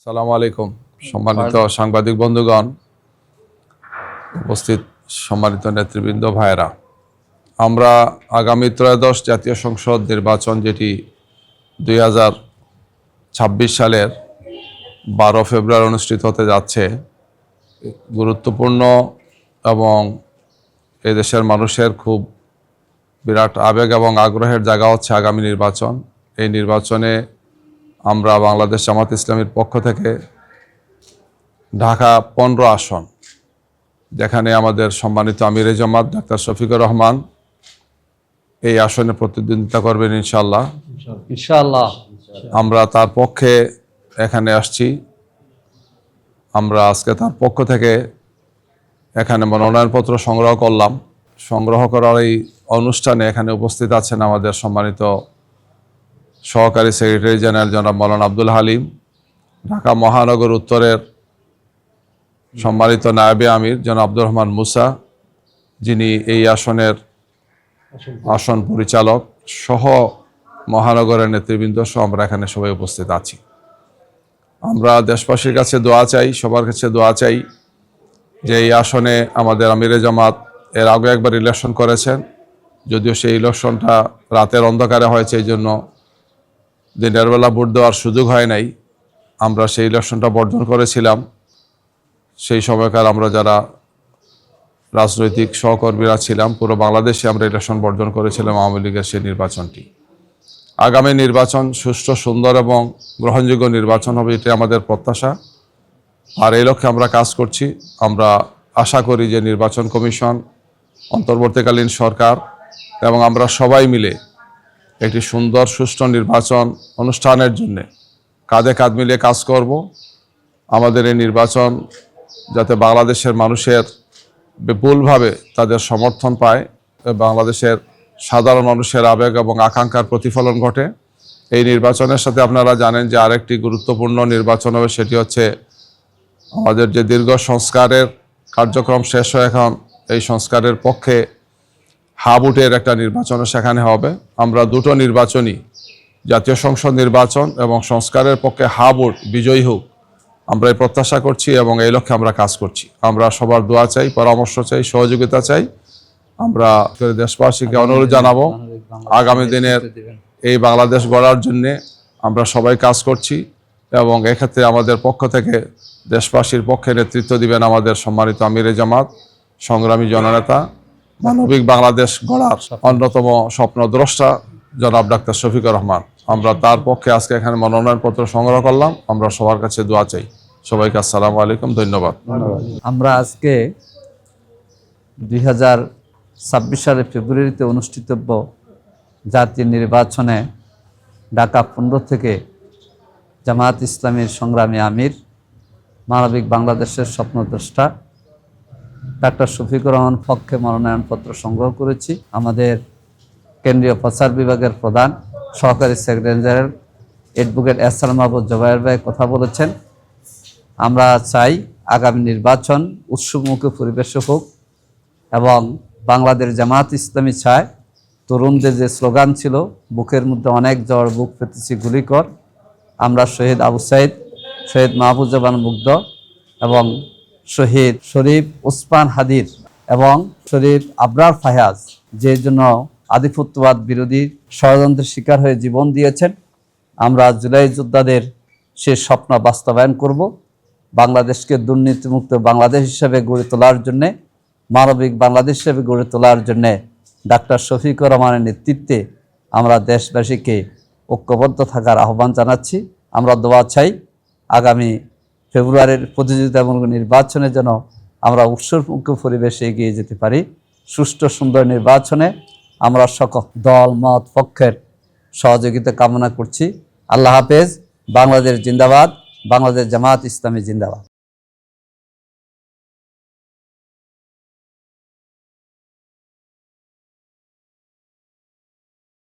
সালামু আলাইকুম। সম্মানিত সাংবাদিক বন্ধুগণ, উপস্থিত সম্মানিত নেতৃবৃন্দ, ভাইয়েরা, আমরা আগামী ত্রয়োদশ জাতীয় সংসদ নির্বাচন, যেটি 2026 সালের 12 ফেব্রুয়ারি অনুষ্ঠিত হতে যাচ্ছে, গুরুত্বপূর্ণ এবং এদেশের মানুষের খুব বিরাট আবেগ এবং আগ্রহের জায়গা হচ্ছে আগামী নির্বাচন। এই নির্বাচনে আমরা বাংলাদেশ জামাত ইসলামীর পক্ষ থেকে ঢাকা 15 আসন, যেখানে আমাদের সম্মানিত আমিরে জামাত ডাক্তার শফিকুর রহমান এই আসনে প্রতিদ্বন্দ্বিতা করবেন ইনশাআল্লাহ। আমরা তার পক্ষে এখানে আসছি। আমরা আজকে তার পক্ষ থেকে এখানে মনোনয়নপত্র সংগ্রহ করলাম। সংগ্রহ করার এই অনুষ্ঠানে এখানে উপস্থিত আছেন আমাদের সম্মানিত সহকারী সেক্রেটারি জেনারেল জনাব মৌলানা আব্দুল হালিম, ঢাকা মহানগর উত্তরের সম্মানিত নায়েবে আমির জনাব আব্দুর রহমান মুসা, যিনি এই আসনের আসন পরিচালক, সহ মহানগরের নেতৃবৃন্দ সহ আমরা এখানে সবাই উপস্থিত আছি। আমরা দেশবাসীর কাছে দোয়া চাই, সবার কাছে দোয়া চাই যে এই আসনে আমাদের আমিরে জামাত এর আগে একবার ইলেকশন করেছেন, যদিও সেই ইলেকশনটা রাতের অন্ধকারে হয়েছে, এই জন্য দিনের বেলা ভোট দেওয়ার সুযোগ হয় নাই। আমরা সেই ইলেকশনটা বর্জন করেছিলাম। সেই সময়কার আমরা যারা রাজনৈতিক সহকর্মীরা ছিলাম, পুরো বাংলাদেশে আমরা ইলেকশন বর্জন করেছিলাম আওয়ামী লীগের সেই নির্বাচনটি। আগামী নির্বাচন সুষ্ঠু, সুন্দর এবং গ্রহণযোগ্য নির্বাচন হবে, এটি আমাদের প্রত্যাশা। আর এই লক্ষ্যে আমরা কাজ করছি। আমরা আশা করি যে নির্বাচন কমিশন, অন্তর্বর্তীকালীন সরকার এবং আমরা সবাই মিলে একটি সুন্দর সুষ্ঠু নির্বাচন অনুষ্ঠানের জন্য কাঁধে কাঁধ মিলিয়ে কাজ করব। আমাদের এই নির্বাচন যাতে বাংলাদেশের মানুষের বিপুলভাবে তাদের সমর্থন পায়, বাংলাদেশের সাধারণ মানুষের আবেগ এবং আকাঙ্ক্ষার প্রতিফলন ঘটে। এই নির্বাচনের সাথে আপনারা জানেন যে আরেকটি গুরুত্বপূর্ণ নির্বাচন হবে, সেটি হচ্ছে আমাদের যে দীর্ঘ সংস্কারের কার্যক্রম শেষ হয়ে এখন এই সংস্কারের পক্ষে হাবুটের একটা নির্বাচনও সেখানে হবে। আমরা দুটো নির্বাচনই, জাতীয় সংসদ নির্বাচন এবং সংস্কারের পক্ষে হাবুট বিজয়ী হোক, আমরা এই প্রত্যাশা করছি এবং এই লক্ষ্যে আমরা কাজ করছি। আমরা সবার দোয়া চাই, পরামর্শ চাই, সহযোগিতা চাই। আমরা দেশবাসীকে অনুরোধ জানাবো, আগামী দিনের এই বাংলাদেশ গড়ার জন্যে আমরা সবাই কাজ করছি এবং এক্ষেত্রে আমাদের পক্ষ থেকে দেশবাসীর পক্ষে নেতৃত্ব দিবেন আমাদের সম্মানিত আমিরে জামাত, সংগ্রামী জননেতা, মানবিক বাংলাদেশ গড়ার অন্যতম স্বপ্নদ্রষ্টা জনাব ডাক্তার শফিকুর রহমান। আমরা তার পক্ষে আজকে এখানে মনোনয়নপত্র সংগ্রহ করলাম। আমরা সবার কাছে দোয়া চাই। সবাইকে আসসালামু আলাইকুম, ধন্যবাদ। আমরা আজকে 2026 সালের ফেব্রুয়ারিতে অনুষ্ঠিতব্য জাতীয় নির্বাচনে ঢাকা 15 থেকে জামায়াত ইসলামীর সংগ্রামী আমির, মানবিক বাংলাদেশের স্বপ্নদ্রষ্টা ডাক্তার শফিকুর রহমান পক্ষে মনোনয়নপত্র সংগ্রহ করেছি। আমাদের কেন্দ্রীয় প্রচার বিভাগের প্রধান সহকারী সেক্রেটারি জেনারেল অ্যাডভোকেট এহসান মাহবুব জুবায়ের ভাই কথা বলেছেন। আমরা চাই আগামী নির্বাচন উৎসবমুখী পরিবেশে হোক এবং বাংলাদেশ জামায়াত ইসলামী চায় তরুণদের যে স্লোগান ছিল, বুকের মধ্যে অনেক জ্বর, বুক পেতেছি গুলি কর, আমরা শহীদ আবু সাইদ, শহীদ মাহফুজ্জামান মুগ্ধ এবং শহীদ শরীফ ওসমান হাদির এবং শরীফ আবরার ফায়াজ, যে জন্য আধিপত্যবাদ বিরোধী ষড়যন্ত্রের শিকার হয়ে জীবন দিয়েছেন, আমরা জুলাই যোদ্ধাদের সে স্বপ্ন বাস্তবায়ন করব। বাংলাদেশকে দুর্নীতিমুক্ত বাংলাদেশ হিসেবে গড়ে তোলার জন্যে, মানবিক বাংলাদেশ হিসেবে গড়ে তোলার জন্যে ডাক্তার শফিকুর রহমানের নেতৃত্বে আমরা দেশবাসীকে ঐক্যবদ্ধ থাকার আহ্বান জানাচ্ছি। আমরা দোয়া চাই আগামী ফেব্রুয়ারির প্রতিযোগিতামূলক নির্বাচনে যেন আমরা উৎসবমুখী পরিবেশে এগিয়ে যেতে পারি। সুষ্ঠু সুন্দর নির্বাচনে আমরা সকল দল মত পক্ষের সহযোগিতা কামনা করছি। আল্লাহ হাফেজ। বাংলাদেশ জিন্দাবাদ। বাংলাদেশ জামায়াত ইসলামী জিন্দাবাদ।